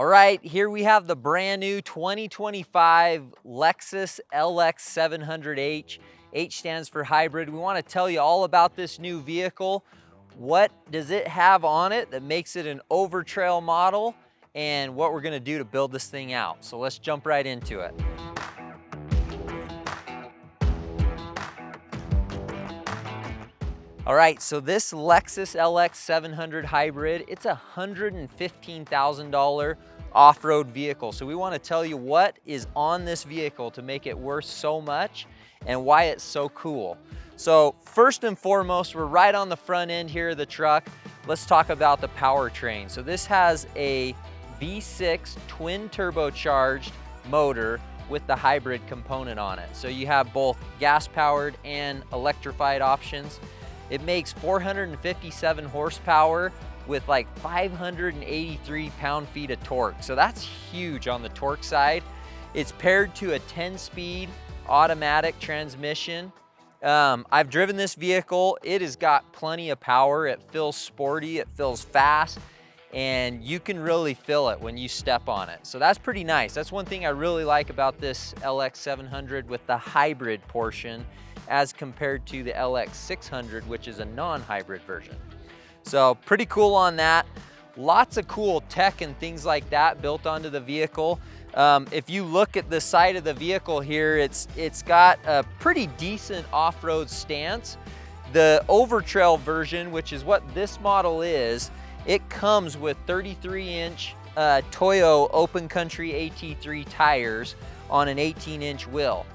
All right, here we have the brand new 2025 Lexus LX700H. H stands for hybrid. We want to tell you all about this new vehicle. What does it have on it that makes it an Overtrail model, and what we're going to do to build this thing out. So let's jump right into it. All right, so this Lexus LX700 Hybrid, it's a $115,000 off-road vehicle. So we want to tell you what is on this vehicle to make it worth so much and why it's so cool. So first and foremost, we're right on the front end here of the truck. Let's talk about the powertrain. So this has a V6 twin turbocharged motor with the hybrid component on it. So you have both gas-powered and electrified options. It makes 457 horsepower with like 583 pound-feet of torque. So that's huge on the torque side. It's paired to a 10-speed automatic transmission. I've driven this vehicle. It has got plenty of power. It feels sporty, it feels fast, and you can really feel it when you step on it. So that's pretty nice. That's one thing I really like about this LX700 with the hybrid portion as compared to the LX600, which is a non-hybrid version. So pretty cool on that. Lots of cool tech and things like that built onto the vehicle. If you look at the side of the vehicle here, it's got a pretty decent off-road stance. The Overtrail version, which is what this model is, it comes with 33-inch Toyo Open Country AT3 tires on an 18-inch wheel.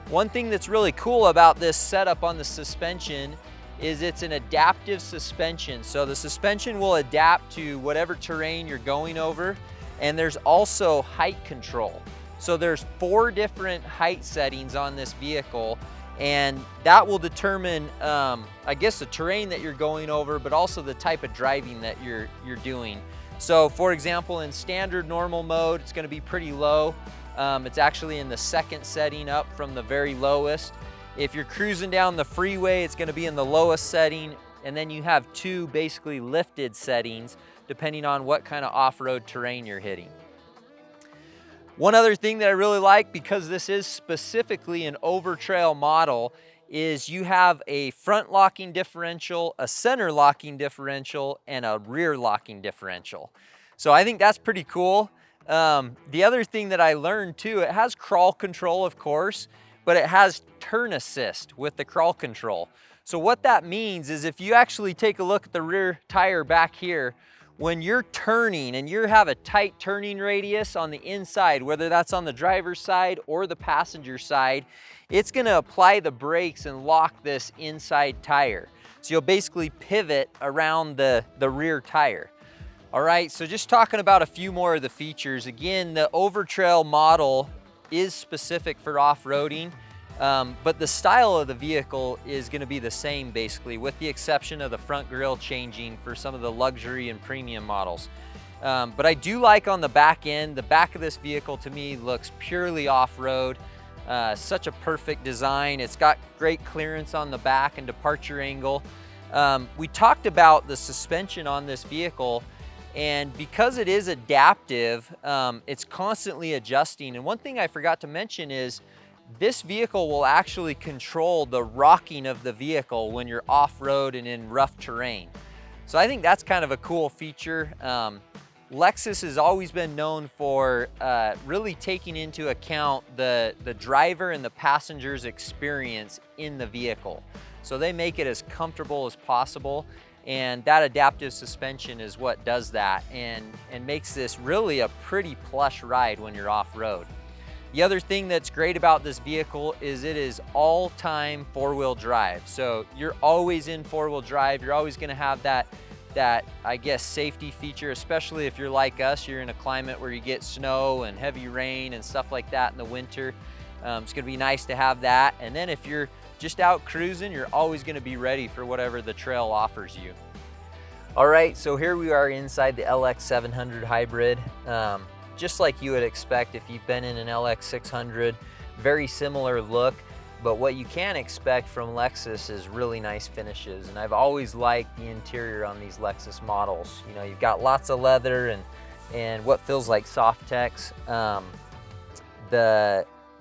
One thing that's really cool about this setup on the suspension is it's an adaptive suspension. So the suspension will adapt to whatever terrain you're going over, and there's also height control. So there's 4 different height settings on this vehicle, and that will determine, I guess, the terrain that you're going over, but also the type of driving that you're doing. So for example, in standard normal mode, it's gonna be pretty low. It's actually in the second setting up from the very lowest. If you're cruising down the freeway, it's gonna be in the lowest setting, and then you have 2 basically lifted settings depending on what kind of off-road terrain you're hitting. One other thing that I really like, because this is specifically an Overtrail model, is you have a front locking differential, a center locking differential, and a rear locking differential. So I think that's pretty cool. The other thing that I learned too, it has crawl control, of course, but it has turn assist with the crawl control. So what that means is if you actually take a look at the rear tire back here, when you're turning and you have a tight turning radius on the inside, whether that's on the driver's side or the passenger side, it's gonna apply the brakes and lock this inside tire. So you'll basically pivot around the rear tire. All right, so just talking about a few more of the features. Again, the Overtrail model is specific for off-roading, but the style of the vehicle is gonna be the same basically, with the exception of the front grille changing for some of the luxury and premium models. But I do like on the back end, the back of this vehicle to me looks purely off-road. Such a perfect design. It's got great clearance on the back and departure angle. We talked about the suspension on this vehicle, and because it is adaptive, it's constantly adjusting. And one thing I forgot to mention is this vehicle will actually control the rocking of the vehicle when you're off-road and in rough terrain. So I think that's kind of a cool feature. Lexus has always been known for really taking into account the driver and the passenger's experience in the vehicle. So they make it as comfortable as possible. And that adaptive suspension is what does that and makes this really a pretty plush ride when you're off-road. The other thing that's great about this vehicle is it is all-time 4-wheel drive. So you're always in 4-wheel drive. You're always gonna have that, I guess, safety feature, especially if you're like us, you're in a climate where you get snow and heavy rain and stuff like that in the winter. It's gonna be nice to have that. And then if you're just out cruising, you're always gonna be ready for whatever the trail offers you. All right, so here we are inside the LX700 Hybrid. Just like you would expect if you've been in an LX600, very similar look, but what you can expect from Lexus is really nice finishes. And I've always liked the interior on these Lexus models. You know, you've got lots of leather and and what feels like Softex.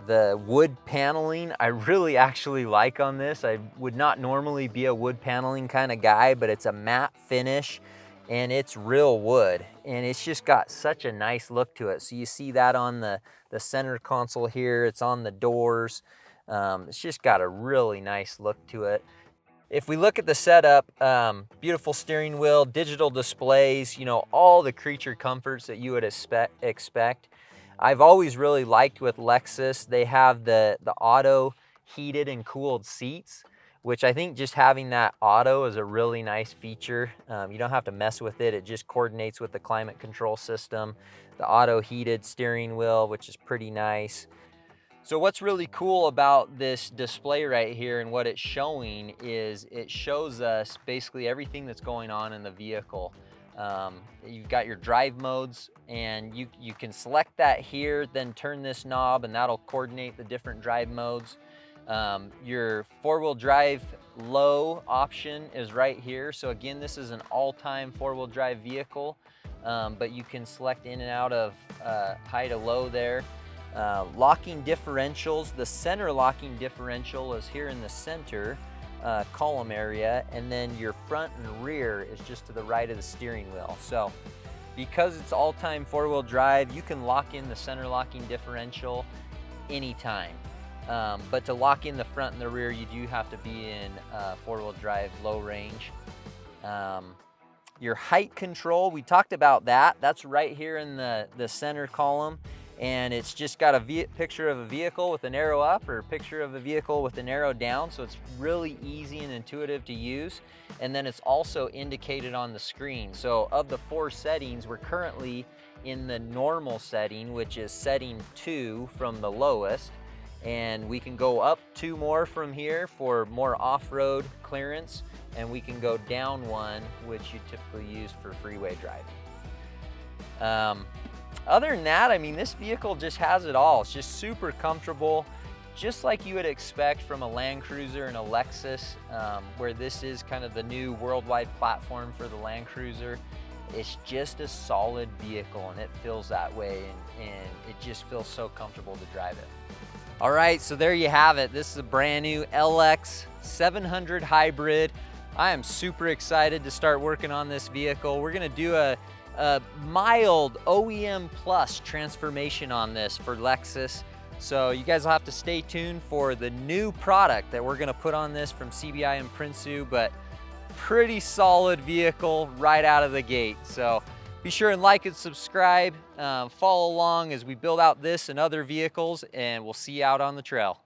The wood paneling I really actually like on this. I would not normally be a wood paneling kind of guy, but it's a matte finish and it's real wood, and it's just got such a nice look to it. So you see that on the center console here, it's on the doors. It's just got a really nice look to it. If we look at the setup, beautiful steering wheel, digital displays, you know, all the creature comforts that you would expect. I've always really liked with Lexus, they have the auto heated and cooled seats, which I think just having that auto is a really nice feature. You don't have to mess with it. It just coordinates with the climate control system. The auto heated steering wheel, which is pretty nice. So what's really cool about this display right here and what it's showing is it shows us basically everything that's going on in the vehicle. You've got your drive modes, and you can select that here, then turn this knob and that'll coordinate the different drive modes. Your four-wheel drive low option is right here. So again, this is an all-time four-wheel drive vehicle, but you can select in and out of high to low there. Locking differentials, the center locking differential is here in the center column area, and then your front and rear is just to the right of the steering wheel. So because it's all-time four-wheel drive, you can lock in the center locking differential anytime. But to lock in the front and the rear, you do have to be in four-wheel drive low range. Your height control, we talked about that. That's right here in the center column. And it's just got a picture of a vehicle with an arrow up or a picture of a vehicle with an arrow down. So it's really easy and intuitive to use. And then it's also indicated on the screen. So of the 4 settings, we're currently in the normal setting, which is setting 2 from the lowest. And we can go up 2 more from here for more off-road clearance. And we can go down 1, which you typically use for freeway driving. Other than that, I mean, this vehicle just has it all. It's just super comfortable, just like you would expect from a Land Cruiser and a Lexus, where this is kind of the new worldwide platform for the Land Cruiser. It's just a solid vehicle, and it feels that way, and it just feels so comfortable to drive it. All right, so there you have it. This is a brand new LX700 Hybrid. I am super excited to start working on this vehicle. We're gonna do a mild OEM plus transformation on this for Lexus. So you guys will have to stay tuned for the new product that we're gonna put on this from CBI and Prinsu, but pretty solid vehicle right out of the gate. So be sure and like and subscribe, follow along as we build out this and other vehicles, and we'll see you out on the trail.